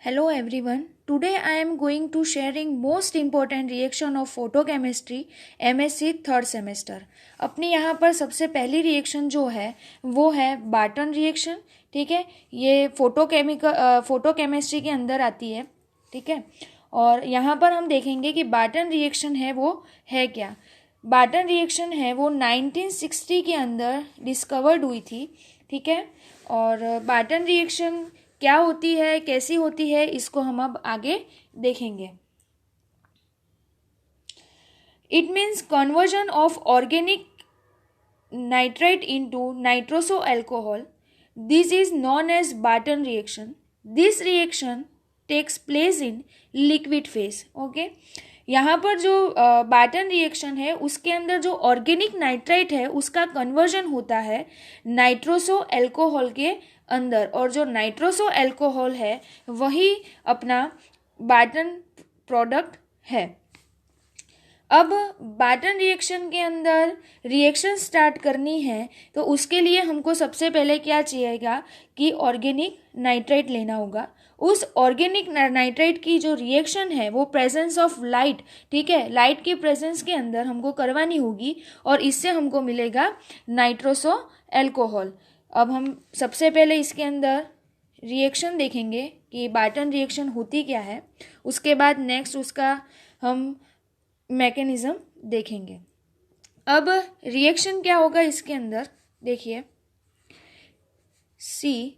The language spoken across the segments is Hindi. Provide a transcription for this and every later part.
Hello everyone. Today I am going to sharing most important reaction of photochemistry MSc third semester. अपनी यहाँ पर सबसे पहली रिएक्शन जो है वो है बार्टन रिएक्शन. ठीक है, ये फोटोकेमिस्ट्री के अंदर आती है. ठीक है, और यहाँ पर हम देखेंगे कि बार्टन रिएक्शन है वो है क्या. बार्टन रिएक्शन है वो 1960 के अंदर डिस्कवर्ड हुई थी. ठीक है, और बार्टन रिएक्शन क्या होती है, कैसी होती है, इसको हम अब आगे देखेंगे. It means conversion of organic nitrite into nitroso alcohol. This is known as Barton reaction. This reaction takes place in liquid phase. Okay, यहाँ पर जो बार्टन रिएक्शन है उसके अंदर जो ऑर्गेनिक नाइट्राइट है उसका कन्वर्जन होता है नाइट्रोसो अल्कोहल के अंदर, और जो नाइट्रोसो अल्कोहल है वही अपना बार्टन प्रोडक्ट है. अब बार्टन रिएक्शन के अंदर रिएक्शन स्टार्ट करनी है तो उसके लिए हमको सबसे पहले क्या चाहिएगा कि ऑर्गेनिक नाइट्राइट लेना होगा. उस ऑर्गेनिक नाइट्राइट की जो रिएक्शन है वो प्रेजेंस ऑफ लाइट, ठीक है, लाइट की प्रेजेंस के अंदर हमको करवानी होगी और इससे हमको मिलेगा नाइट्रोसो अल्कोहल. अब हम सबसे पहले इसके अंदर रिएक्शन देखेंगे कि बार्टन रिएक्शन होती क्या है. उसके बाद नेक्स्ट उसका हम मैकेनिज्म देखेंगे. अब रिएक्शन क्या होगा इसके अंदर देखिए. CHR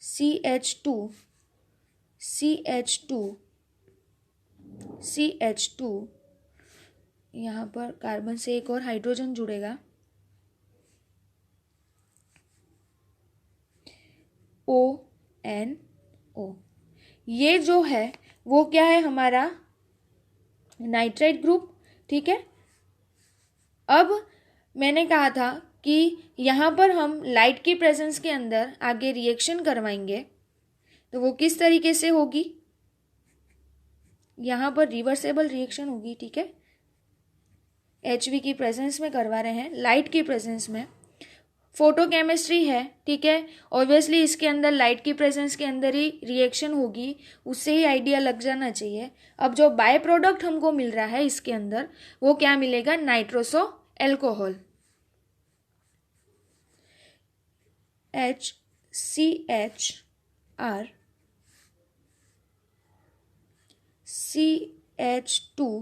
CH2 CH2 CH2, यहाँ पर कार्बन से एक और हाइड्रोजन जुड़ेगा. ONO, ये जो है वो क्या है, हमारा नाइट्राइट ग्रुप. ठीक है, अब मैंने कहा था कि यहाँ पर हम लाइट की प्रेजेंस के अंदर आगे रिएक्शन करवाएंगे तो वो किस तरीके से होगी. यहाँ पर रिवर्सेबल रिएक्शन होगी. ठीक है, HV की प्रेजेंस में करवा रहे हैं, लाइट की प्रेजेंस में. फोटोकेमिस्ट्री है, ठीक है, ऑब्वियसली इसके अंदर लाइट की प्रेजेंस के अंदर ही रिएक्शन होगी, उससे ही आइडिया लग जाना चाहिए. अब जो बाय प्रोडक्ट हमको मिल रहा है इसके अंदर वो क्या मिलेगा, nitroso alcohol. HCHR CH2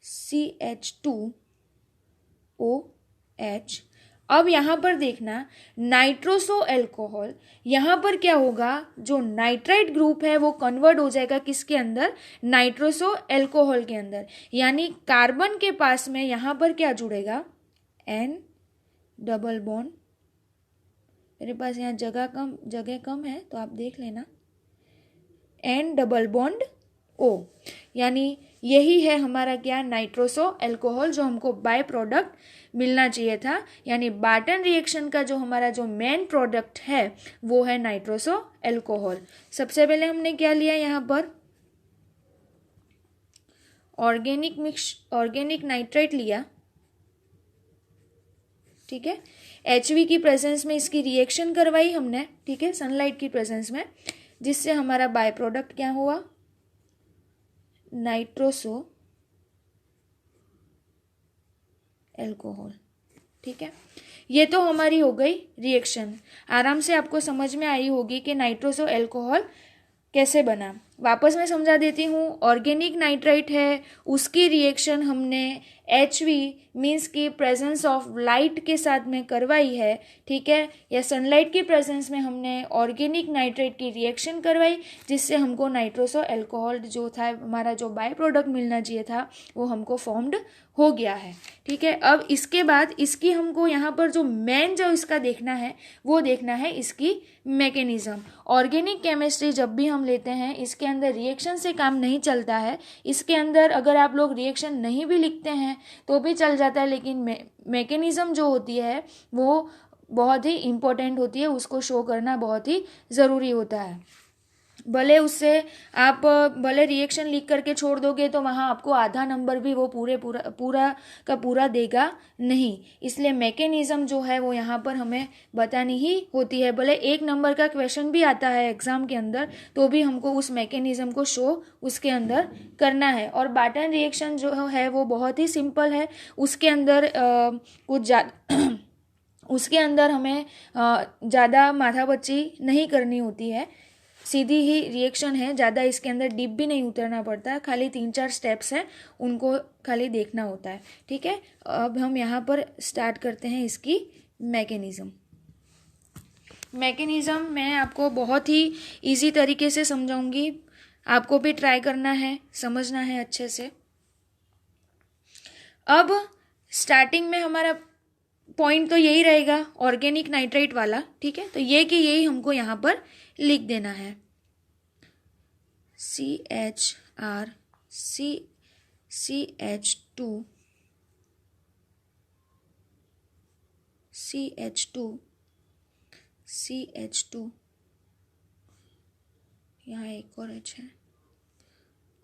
CH2OH. अब यहाँ पर देखना नाइट्रोसो अल्कोहल, यहाँ पर क्या होगा, जो नाइट्राइट ग्रुप है वो कन्वर्ट हो जाएगा किसके अंदर, नाइट्रोसो अल्कोहल के अंदर. यानी कार्बन के पास में यहाँ पर क्या जुड़ेगा, N डबल बॉन्ड. मेरे पास यहाँ जगह कम है तो आप देख लेना. N डबल बॉन्ड O, यानी यही है हमारा क्या, नाइट्रोसो अल्कोहल, जो हमको बाय प्रोडक्ट मिलना चाहिए था. यानी बार्टन रिएक्शन का जो हमारा जो मेन प्रोडक्ट है वो है नाइट्रोसो अल्कोहल. सबसे पहले हमने क्या लिया, यहाँ पर ऑर्गेनिक नाइट्राइट लिया. ठीक है, HV की प्रेजेंस में इसकी रिएक्शन करवाई हमने. ठीक है, सनलाइट की प्रेजेंस में, जिससे हमारा बाय प्रोडक्ट क्या हुआ, नाइट्रोसो अल्कोहल. ठीक है, ये तो हमारी हो गई रिएक्शन. आराम से आपको समझ में आई होगी कि नाइट्रोसो अल्कोहल कैसे बना. वापस मैं समझा देती हूँ. ऑर्गेनिक नाइट्राइट है, उसकी रिएक्शन हमने HV मीन्स की प्रेजेंस ऑफ लाइट के साथ में करवाई है. ठीक है, या सनलाइट की प्रेजेंस में हमने ऑर्गेनिक नाइट्राइट की रिएक्शन करवाई, जिससे हमको नाइट्रोसो अल्कोहल जो था हमारा जो बाय प्रोडक्ट मिलना चाहिए था वो हमको फॉर्म्ड हो गया है. ठीक है, अब इसके बाद इसकी हमको यहाँ पर जो मेन जो इसका देखना है वो देखना है इसकी मैकेनिज्म. ऑर्गेनिक केमिस्ट्री जब भी हम लेते हैं इसके अंदर रिएक्शन से काम नहीं चलता है. इसके अंदर अगर आप लोग रिएक्शन नहीं भी लिखते हैं तो भी चल जाता है, लेकिन मैकेनिज्म जो होती है वो बहुत ही इम्पोर्टेंट होती है, उसको शो करना बहुत ही ज़रूरी होता है. भले उससे आप भले रिएक्शन लिख करके छोड़ दोगे तो वहाँ आपको आधा नंबर भी वो पूरा का पूरा देगा नहीं। इसलिए मैकेनिज़्म जो है वो यहाँ पर हमें बतानी ही होती है। भले 1 नंबर का क्वेश्चन भी आता है एग्ज़ाम के अंदर तो भी हमको उस मैकेनिज़्म को शो उसके अंदर करना है। और बार्टन रिएक्शन जो है वो बहुत ही सिंपल है। उसके अंदर उसके अंदर हमें ज़्यादा माथापच्ची नहीं करनी होती है, सीधी ही रिएक्शन है, ज़्यादा इसके अंदर डीप भी नहीं उतरना पड़ता, खाली 3-4 स्टेप्स हैं उनको खाली देखना होता है। ठीक है, अब हम यहाँ पर स्टार्ट करते हैं इसकी मैकेनिज़्म। मैकेनिज़्म मैं आपको बहुत ही इजी तरीके से समझाऊंगी, आपको भी ट्राई करना है, समझना है अच्छे से। अब स्टार्टिंग में हमारा पॉइंट तो यही रहेगा ऑर्गेनिक नाइट्राइट वाला। ठीक है, तो ये कि यही हमको यहाँ पर लिख देना है CHR CH2 CH2 यहाँ एक और H है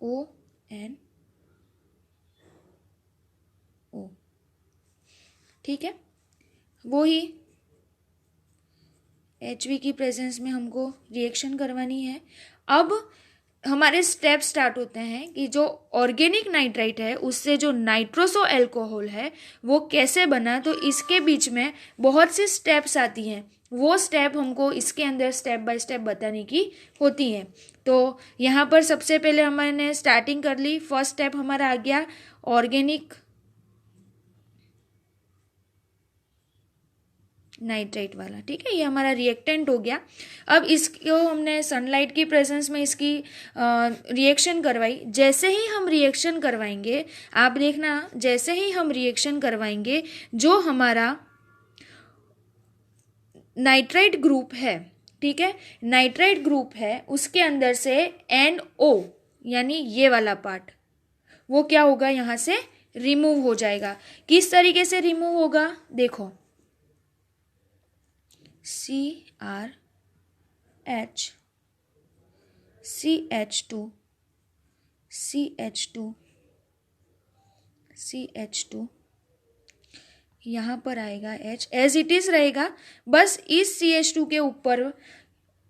ONO। ठीक है, वो ही HV की प्रेजेंस में हमको रिएक्शन करवानी है। अब हमारे स्टेप स्टार्ट होते हैं कि जो ऑर्गेनिक नाइट्राइट है उससे जो नाइट्रोसो अल्कोहल है वो कैसे बना। तो इसके बीच में बहुत सी स्टेप्स आती हैं, वो स्टेप हमको इसके अंदर स्टेप बाय स्टेप बताने की होती है। तो यहाँ पर सबसे पहले हमने स्टार्टिंग कर ली। फर्स्ट स्टेप हमारा आ गया ऑर्गेनिक नाइट्राइट वाला। ठीक है, ये हमारा रिएक्टेंट हो गया। अब इसको हमने सनलाइट की प्रेजेंस में इसकी रिएक्शन करवाई। जैसे ही हम रिएक्शन करवाएंगे, आप देखना, जैसे ही हम रिएक्शन करवाएंगे जो हमारा नाइट्राइट ग्रुप है, ठीक है, नाइट्राइट ग्रुप है, उसके अंदर से NO यानी ये वाला पार्ट वो क्या होगा, यहाँ से रिमूव हो जाएगा। किस तरीके से रिमूव होगा, देखो CRH CH2 यहाँ पर आएगा H एज इट इज रहेगा। बस इस CH2 के ऊपर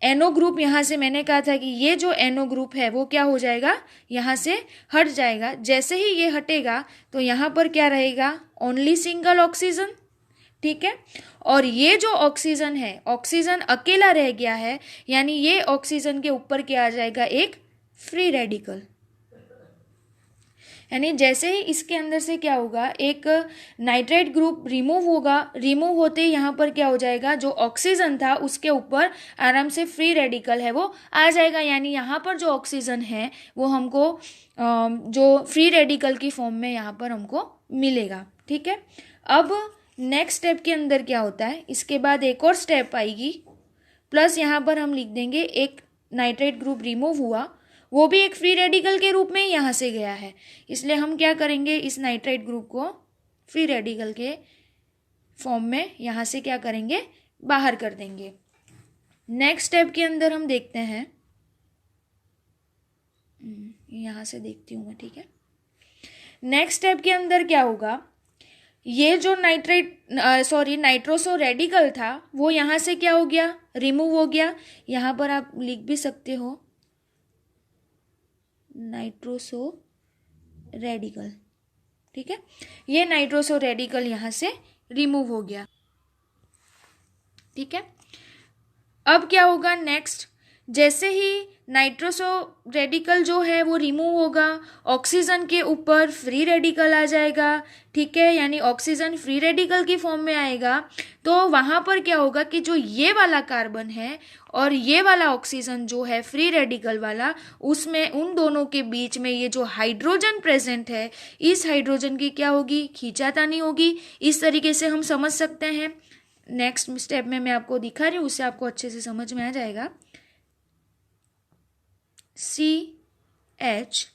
NO ग्रुप, यहाँ से मैंने कहा था कि ये जो NO ग्रुप है वो क्या हो जाएगा, यहाँ से हट जाएगा। जैसे ही ये हटेगा तो यहाँ पर क्या रहेगा, ओनली सिंगल ऑक्सीजन। ठीक है, और ये जो ऑक्सीजन है, ऑक्सीजन अकेला रह गया है, यानी ये ऑक्सीजन के ऊपर क्या आ जाएगा, एक फ्री रेडिकल। यानी जैसे ही इसके अंदर से क्या होगा, एक नाइट्राइट ग्रुप रिमूव होगा, रिमूव होते ही यहाँ पर क्या हो जाएगा, जो ऑक्सीजन था उसके ऊपर आराम से फ्री रेडिकल है वो आ जाएगा। यानी यहाँ पर जो ऑक्सीजन है वो हमको जो फ्री रेडिकल की फॉर्म में यहाँ पर हमको मिलेगा। ठीक है, अब नेक्स्ट स्टेप के अंदर क्या होता है, इसके बाद एक और स्टेप आएगी, प्लस यहाँ पर हम लिख देंगे एक नाइट्राइट ग्रुप रिमूव हुआ, वो भी एक फ्री रेडिकल के रूप में ही यहाँ से गया है, इसलिए हम क्या करेंगे, इस नाइट्राइट ग्रुप को फ्री रेडिकल के फॉर्म में यहाँ से क्या करेंगे, बाहर कर देंगे। नेक्स्ट स्टेप के अंदर हम देखते हैं, यहाँ से देखती हूँ मैं। ठीक है, नेक्स्ट स्टेप के अंदर क्या होगा, ये जो नाइट्रोसो रेडिकल था वो यहाँ से क्या हो गया, रिमूव हो गया। यहाँ पर आप लिख भी सकते हो नाइट्रोसो रेडिकल। ठीक है, ये नाइट्रोसो रेडिकल यहाँ से रिमूव हो गया। ठीक है, अब क्या होगा नेक्स्ट, जैसे ही नाइट्रोसो रेडिकल जो है वो रिमूव होगा, ऑक्सीजन के ऊपर फ्री रेडिकल आ जाएगा। ठीक है, यानी ऑक्सीजन फ्री रेडिकल की फॉर्म में आएगा, तो वहाँ पर क्या होगा कि जो ये वाला कार्बन है और ये वाला ऑक्सीजन जो है फ्री रेडिकल वाला, उसमें उन दोनों के बीच में ये जो हाइड्रोजन प्रेजेंट है, इस हाइड्रोजन की क्या होगी, खींचातानी होगी। इस तरीके से हम समझ सकते हैं। नेक्स्ट स्टेप में मैं आपको दिखा रही हूँ, उससे आपको अच्छे से समझ में आ जाएगा। CHR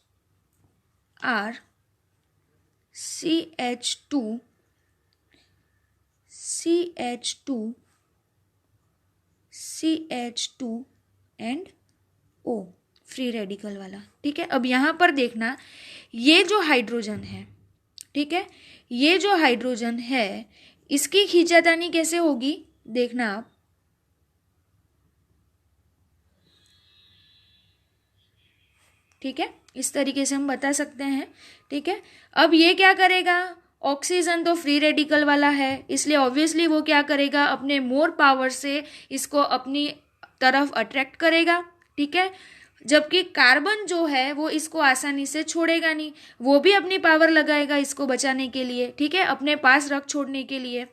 CH2 and O, free radical वाला। ठीक है, अब यहाँ पर देखना, ये जो हाइड्रोजन है, ठीक है, ये जो हाइड्रोजन है इसकी खींचातानी कैसे होगी, देखना आप। ठीक है, इस तरीके से हम बता सकते हैं। ठीक है, अब ये क्या करेगा, ऑक्सीजन तो फ्री रेडिकल वाला है, इसलिए ऑब्वियसली वो क्या करेगा, अपने मोर पावर से इसको अपनी तरफ अट्रैक्ट करेगा। ठीक है, जबकि कार्बन जो है वो इसको आसानी से छोड़ेगा नहीं, वो भी अपनी पावर लगाएगा इसको बचाने के लिए। ठीक है, अपने पास रख छोड़ने के लिए।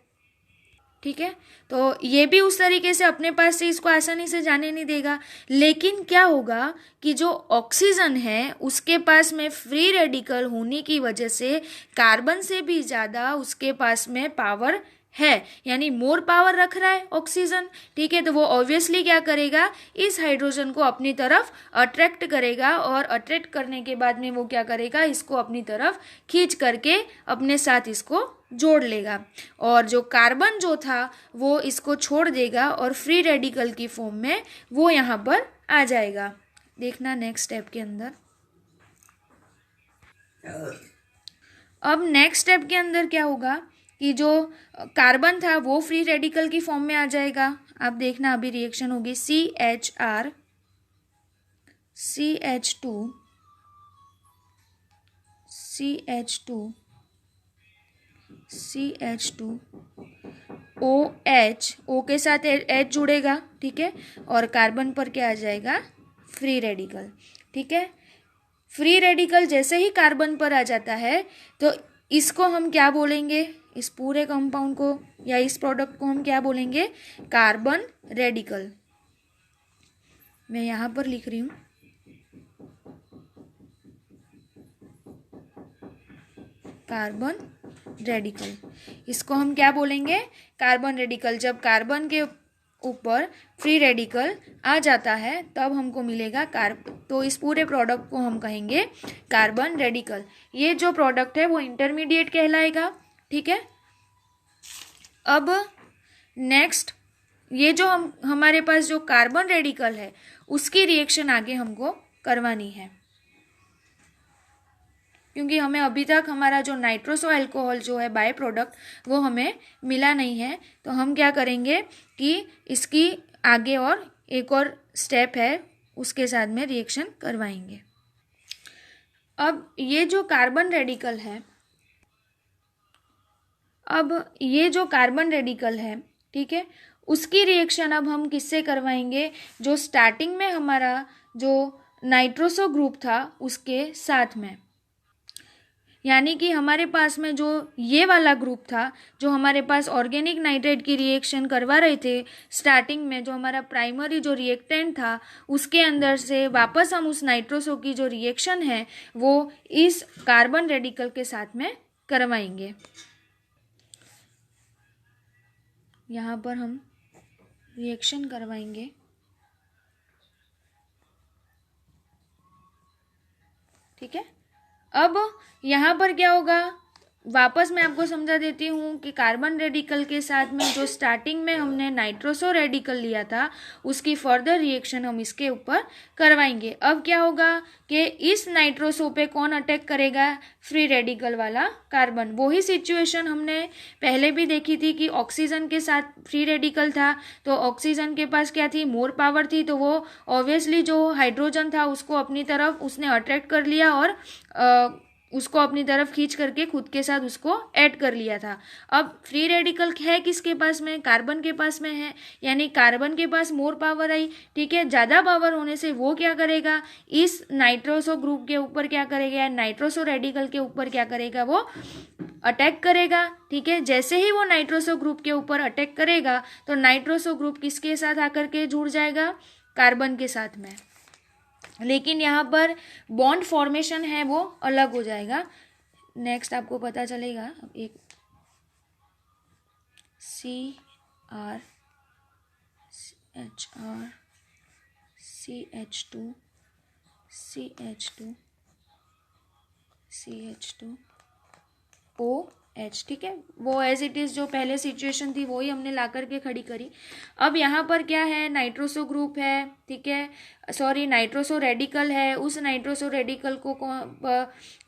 ठीक है, तो ये भी उस तरीके से अपने पास से इसको आसानी से जाने नहीं देगा। लेकिन क्या होगा कि जो ऑक्सीजन है उसके पास में फ्री रेडिकल होने की वजह से कार्बन से भी ज़्यादा उसके पास में पावर है, यानी मोर पावर रख रहा है ऑक्सीजन। ठीक है, तो वो ऑब्वियसली क्या करेगा, इस हाइड्रोजन को अपनी तरफ अट्रैक्ट करेगा, और अट्रैक्ट करने के बाद में वो क्या करेगा, इसको अपनी तरफ खींच करके अपने साथ इसको जोड़ लेगा, और जो कार्बन जो था वो इसको छोड़ देगा और फ्री रेडिकल की फॉर्म में वो यहाँ पर आ जाएगा। देखना नेक्स्ट स्टेप के अंदर। अब नेक्स्ट स्टेप के अंदर क्या होगा कि जो कार्बन था वो फ्री रेडिकल की फॉर्म में आ जाएगा। आप देखना अभी रिएक्शन होगी, CHR CH2 CH2 CH2 OH, O के साथ H जुड़ेगा। ठीक है, और कार्बन पर क्या आ जाएगा, फ्री रेडिकल। ठीक है, फ्री रेडिकल जैसे ही कार्बन पर आ जाता है तो इसको हम क्या बोलेंगे, इस पूरे कंपाउंड को या इस प्रोडक्ट को हम क्या बोलेंगे, कार्बन रेडिकल। मैं यहाँ पर लिख रही हूँ कार्बन रेडिकल, इसको हम क्या बोलेंगे, कार्बन रेडिकल। जब कार्बन के ऊपर फ्री रेडिकल आ जाता है तब हमको मिलेगा तो इस पूरे प्रोडक्ट को हम कहेंगे कार्बन रेडिकल। ये जो प्रोडक्ट है वो इंटरमीडिएट कहलाएगा। ठीक है, अब नेक्स्ट ये जो हमारे पास जो कार्बन रेडिकल है उसकी रिएक्शन आगे हमको करवानी है, क्योंकि हमें अभी तक हमारा जो नाइट्रोसो अल्कोहल जो है बाय प्रोडक्ट वो हमें मिला नहीं है। तो हम क्या करेंगे कि इसकी आगे और एक और स्टेप है उसके साथ में रिएक्शन करवाएंगे। अब ये जो कार्बन रेडिकल है, ठीक है, उसकी रिएक्शन अब हम किससे करवाएंगे, जो स्टार्टिंग में हमारा जो नाइट्रोसो ग्रुप था उसके साथ में। यानी कि हमारे पास में जो ये वाला ग्रुप था जो हमारे पास ऑर्गेनिक नाइट्रेट की रिएक्शन करवा रहे थे स्टार्टिंग में, जो हमारा प्राइमरी जो रिएक्टेंट था उसके अंदर से वापस हम उस नाइट्रोसो की जो रिएक्शन है वो इस कार्बन रेडिकल के साथ में करवाएंगे। यहाँ पर हम रिएक्शन करवाएंगे। ठीक है, अब यहाँ पर क्या होगा, वापस मैं आपको समझा देती हूँ कि कार्बन रेडिकल के साथ में जो स्टार्टिंग में हमने नाइट्रोसो रेडिकल लिया था उसकी फर्दर रिएक्शन हम इसके ऊपर करवाएंगे। अब क्या होगा कि इस नाइट्रोसो पे कौन अटैक करेगा, फ्री रेडिकल वाला कार्बन। वही सिचुएशन हमने पहले भी देखी थी कि ऑक्सीजन के साथ फ्री रेडिकल था तो ऑक्सीजन के पास क्या थी, मोर पावर थी, तो वो ऑब्वियसली जो हाइड्रोजन था उसको अपनी तरफ उसने अट्रैक्ट कर लिया और उसको अपनी तरफ खींच करके खुद के साथ उसको ऐड कर लिया था। अब फ्री रेडिकल है किसके पास में, कार्बन के पास में है, यानी कार्बन के पास मोर पावर आई। ठीक है, ज़्यादा पावर होने से वो क्या करेगा, इस नाइट्रोसो ग्रुप के ऊपर क्या करेगा, नाइट्रोसो रेडिकल के ऊपर क्या करेगा, वो अटैक करेगा। ठीक है, जैसे ही वो नाइट्रोसो ग्रुप के ऊपर अटैक करेगा तो नाइट्रोसो ग्रुप किसके साथ आकर के जुड़ जाएगा, कार्बन के साथ में। लेकिन यहाँ पर बॉन्ड फॉर्मेशन है वो अलग हो जाएगा। नेक्स्ट आपको पता चलेगा, एक CR HR CH2 CH2 CH2 O H, ठीक है, वो एज इट इज़ जो पहले सिचुएशन थी वही हमने ला करके खड़ी करी। अब यहाँ पर क्या है, नाइट्रोसो ग्रुप है, ठीक है, सॉरी नाइट्रोसो रेडिकल है। उस नाइट्रोसो रेडिकल को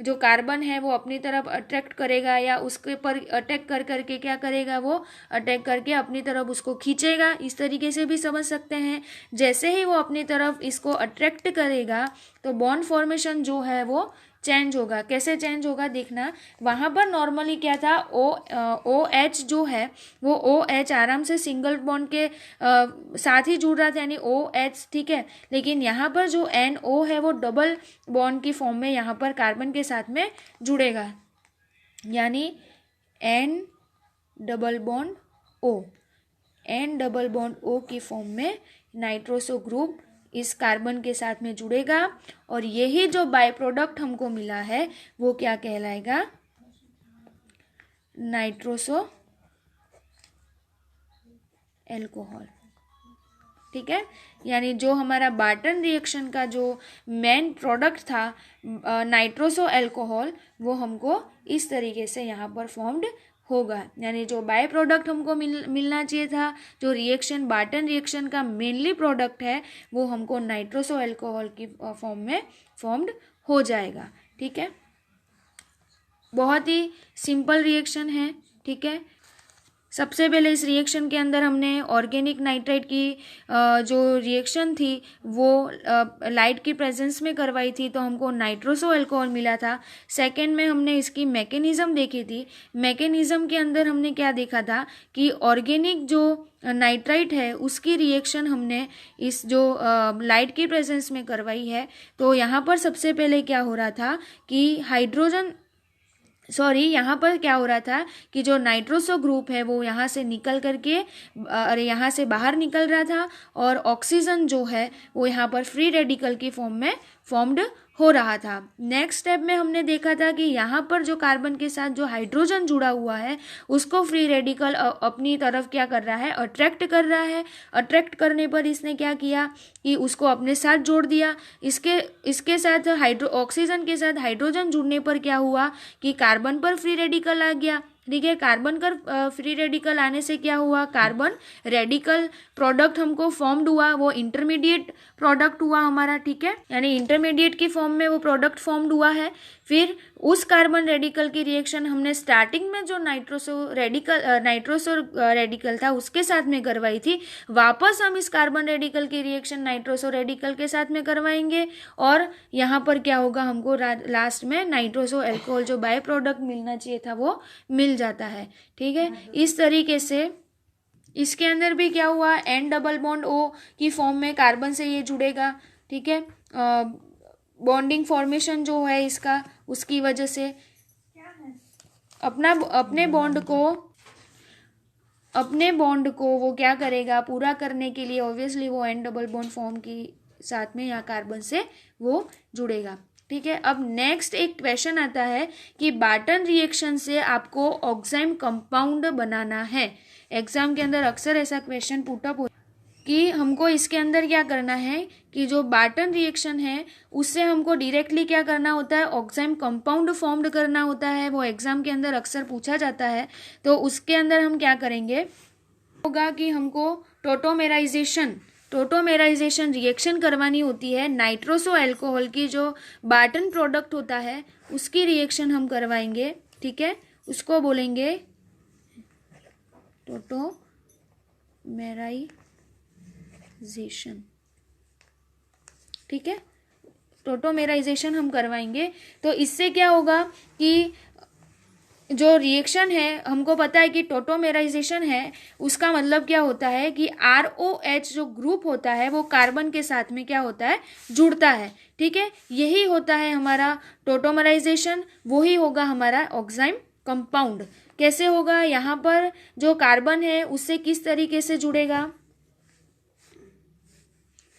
जो कार्बन है वो अपनी तरफ अट्रैक्ट करेगा या उसके पर अटैक कर करके क्या करेगा, वो अटैक करके अपनी तरफ उसको खींचेगा। इस तरीके से भी समझ सकते हैं। जैसे ही वो अपनी तरफ इसको अट्रैक्ट करेगा तो बॉन्ड फॉर्मेशन जो है वो चेंज होगा। कैसे चेंज होगा देखना, वहाँ पर नॉर्मली क्या था, ओ एच जो है वो ओ एच आराम से सिंगल बॉन्ड के साथ ही जुड़ रहा था, यानी ओ एच, ठीक है। लेकिन यहाँ पर जो एन ओ है वो डबल बॉन्ड की फॉर्म में यहाँ पर कार्बन के साथ में जुड़ेगा, यानी N double bond O, N double bond O की फॉर्म में नाइट्रोसो ग्रुप इस कार्बन के साथ में जुड़ेगा। और यही जो बाय प्रोडक्ट हमको मिला है वो क्या कहलाएगा, नाइट्रोसो एल्कोहल, ठीक है। यानी जो हमारा बार्टन रिएक्शन का जो मेन प्रोडक्ट था नाइट्रोसो एल्कोहल, वो हमको इस तरीके से यहाँ पर फॉर्म्ड होगा। यानी जो बाय प्रोडक्ट हमको मिलना चाहिए था, जो रिएक्शन बार्टन रिएक्शन का मेनली प्रोडक्ट है, वो हमको नाइट्रोसो एल्कोहल की फॉर्म में फॉर्म्ड हो जाएगा, ठीक है। बहुत ही सिंपल रिएक्शन है, ठीक है। सबसे पहले इस रिएक्शन के अंदर हमने ऑर्गेनिक नाइट्राइट की जो रिएक्शन थी वो लाइट की प्रेजेंस में करवाई थी, तो हमको नाइट्रोसो अल्कोहल मिला था। सेकंड में हमने इसकी मैकेनिज्म देखी थी। मैकेनिज्म के अंदर हमने क्या देखा था कि ऑर्गेनिक जो नाइट्राइट है उसकी रिएक्शन हमने इस जो लाइट की प्रेजेंस में करवाई है। तो यहाँ पर सबसे पहले क्या हो रहा था कि यहाँ पर क्या हो रहा था कि जो नाइट्रोसो ग्रुप है वो यहाँ से निकल करके यहाँ से बाहर निकल रहा था, और ऑक्सीजन जो है वो यहाँ पर फ्री रेडिकल की फॉर्म में फॉर्म्ड हो रहा था। नेक्स्ट स्टेप में हमने देखा था कि यहाँ पर जो कार्बन के साथ जो हाइड्रोजन जुड़ा हुआ है उसको फ्री रेडिकल अपनी तरफ क्या कर रहा है, अट्रैक्ट कर रहा है। अट्रैक्ट करने पर इसने क्या किया कि उसको अपने साथ जोड़ दिया। इसके साथ ऑक्सीजन के साथ हाइड्रोजन जुड़ने पर क्या हुआ कि कार्बन पर फ्री रेडिकल आ गया, ठीक है। कार्बन पर फ्री रेडिकल आने से क्या हुआ, कार्बन रेडिकल प्रोडक्ट हमको फॉर्म्ड हुआ, वो इंटरमीडिएट प्रोडक्ट हुआ हमारा, ठीक है। यानी इंटरमीडिएट की फॉर्म में वो प्रोडक्ट फॉर्म्ड हुआ है। फिर उस कार्बन रेडिकल की रिएक्शन हमने स्टार्टिंग में जो नाइट्रोसो रेडिकल था उसके साथ में करवाई थी। वापस हम इस कार्बन रेडिकल की रिएक्शन नाइट्रोसो रेडिकल के साथ में करवाएंगे, और यहाँ पर क्या होगा, हमको लास्ट में नाइट्रोसो एल्कोहल जो बाय प्रोडक्ट मिलना चाहिए था वो मिल जाता है, ठीक है। इस तरीके से इसके अंदर भी क्या हुआ, एन डबल बॉन्ड ओ की फॉर्म में कार्बन से ये जुड़ेगा, ठीक है। बॉन्डिंग फॉर्मेशन जो है इसका, उसकी वजह से अपने बॉन्ड को वो क्या करेगा, पूरा करने के लिए ऑब्वियसली वो एन डबल बॉन्ड फॉर्म की साथ में या कार्बन से वो जुड़ेगा, ठीक है। अब नेक्स्ट एक क्वेश्चन आता है कि बार्टन रिएक्शन से आपको ऑक्साइम कंपाउंड बनाना है। एग्जाम के अंदर अक्सर ऐसा क्वेश्चन पुटअप हो कि हमको इसके अंदर क्या करना है कि जो बार्टन रिएक्शन है उससे हमको डायरेक्टली क्या करना होता है, ऑक्साइम कंपाउंड फॉर्म्ड करना होता है। वो एग्जाम के अंदर अक्सर पूछा जाता है। तो उसके अंदर हम क्या करेंगे, होगा कि हमको टोटोमेराइजेशन रिएक्शन करवानी होती है। नाइट्रोसो अल्कोहल की जो बार्टन प्रोडक्ट होता है उसकी रिएक्शन हम करवाएंगे, ठीक है। उसको बोलेंगे टोटोमेराइजेशन, ठीक है। टोटोमेराइजेशन हम करवाएंगे। तो इससे क्या होगा कि जो रिएक्शन है, हमको पता है कि टोटोमेराइजेशन है, उसका मतलब क्या होता है कि ROH जो ग्रुप होता है वो कार्बन के साथ में क्या होता है, जुड़ता है, ठीक है। यही होता है हमारा टोटोमेराइजेशन, वही होगा हमारा ऑक्साइम कंपाउंड। कैसे होगा, यहाँ पर जो कार्बन है उससे किस तरीके से जुड़ेगा,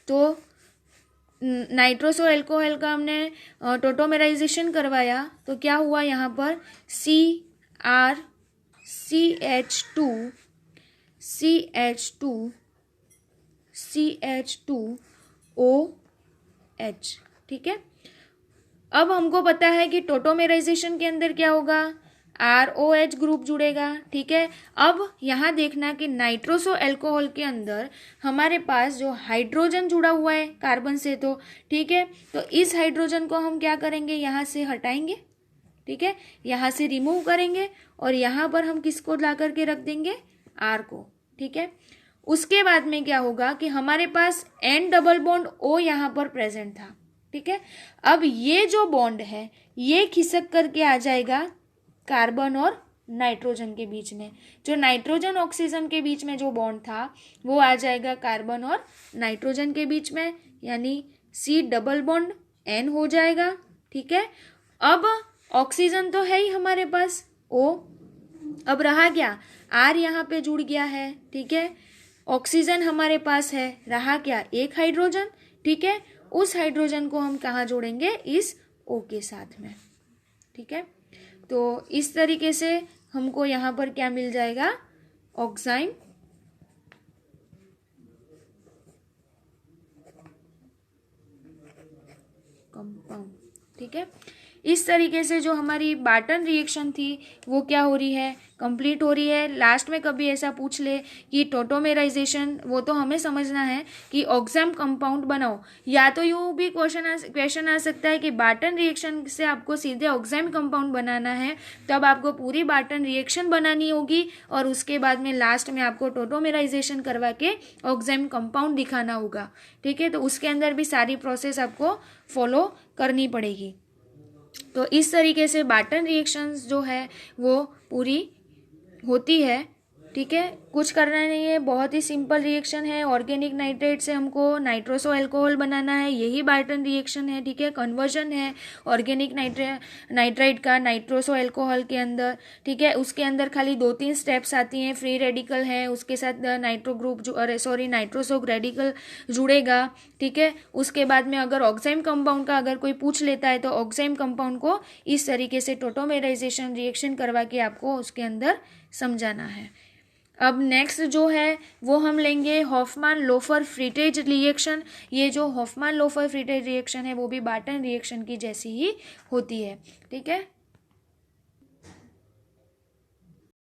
तो नाइट्रोसो अल्कोहल का हमने टोटोमेराइजेशन करवाया तो क्या हुआ, यहाँ पर CH2OH, ठीक है। अब हमको पता है कि टोटोमेराइजेशन के अंदर क्या होगा, ROH ग्रुप जुड़ेगा। ठीक है, अब यहाँ देखना कि नाइट्रोसो एल्कोहल के अंदर हमारे पास जो हाइड्रोजन जुड़ा हुआ है कार्बन से, तो ठीक है, तो इस हाइड्रोजन को हम क्या करेंगे, यहाँ से हटाएंगे। ठीक है, यहाँ से रिमूव करेंगे और यहाँ पर हम किसको ला करके रख देंगे, R को। ठीक है, उसके बाद में क्या होगा कि हमारे पास N डबल बॉन्ड O यहाँ पर प्रेजेंट था। ठीक है, अब ये जो बॉन्ड है ये खिसक करके आ जाएगा कार्बन और नाइट्रोजन के बीच में। जो नाइट्रोजन ऑक्सीजन के बीच में जो बॉन्ड था वो आ जाएगा कार्बन और नाइट्रोजन के बीच में, यानी C डबल बॉन्ड N हो जाएगा। ठीक है, अब ऑक्सीजन तो है ही हमारे पास O, अब रहा क्या, R यहाँ पे जुड़ गया है। ठीक है, ऑक्सीजन हमारे पास है, रहा क्या, एक हाइड्रोजन। ठीक है, उस हाइड्रोजन को हम कहाँ जोड़ेंगे, इस O के साथ में। ठीक है, तो इस तरीके से हमको यहाँ पर क्या मिल जाएगा, ऑक्साइम कंपाउंड। ठीक है, इस तरीके से जो हमारी बार्टन रिएक्शन थी वो क्या हो रही है, कंप्लीट हो रही है। लास्ट में कभी ऐसा पूछ ले कि टोटोमेराइजेशन, वो तो हमें समझना है कि ऑक्साइम कंपाउंड बनाओ, या तो यूँ भी क्वेश्चन आ सकता है कि बार्टन रिएक्शन से आपको सीधे ऑक्साइम कंपाउंड बनाना है, तब आपको पूरी बार्टन रिएक्शन बनानी होगी और उसके बाद में लास्ट में आपको टोटोमेराइजेशन करवा के ऑक्साइम कंपाउंड दिखाना होगा। ठीक है, तो उसके अंदर भी सारी प्रोसेस आपको फॉलो करनी पड़ेगी। तो इस तरीके से बार्टन रिएक्शंस जो है वो पूरी होती है। ठीक है, कुछ करना नहीं है, बहुत ही सिंपल रिएक्शन है। ऑर्गेनिक नाइट्रेट से हमको नाइट्रोसो अल्कोहल बनाना है, यही बार्टन रिएक्शन है। ठीक है, कन्वर्जन है ऑर्गेनिक नाइट्राइट का नाइट्रोसो अल्कोहल के अंदर। ठीक है, उसके अंदर खाली 2-3 स्टेप्स आती हैं। फ्री रेडिकल है, उसके साथ नाइट्रोसो रेडिकल जुड़ेगा। ठीक है, उसके बाद में अगर ऑक्साइम कंपाउंड का अगर कोई पूछ लेता है तो ऑक्साइम कंपाउंड को इस तरीके से टोटोमेराइजेशन रिएक्शन करवा के आपको उसके अंदर समझाना है। अब नेक्स्ट जो है वो हम लेंगे हॉफमान लोफर फ्रीटेज रिएक्शन। ये जो हॉफमान लोफर फ्रीटेज रिएक्शन है वो भी बार्टन रिएक्शन की जैसी ही होती है। ठीक है,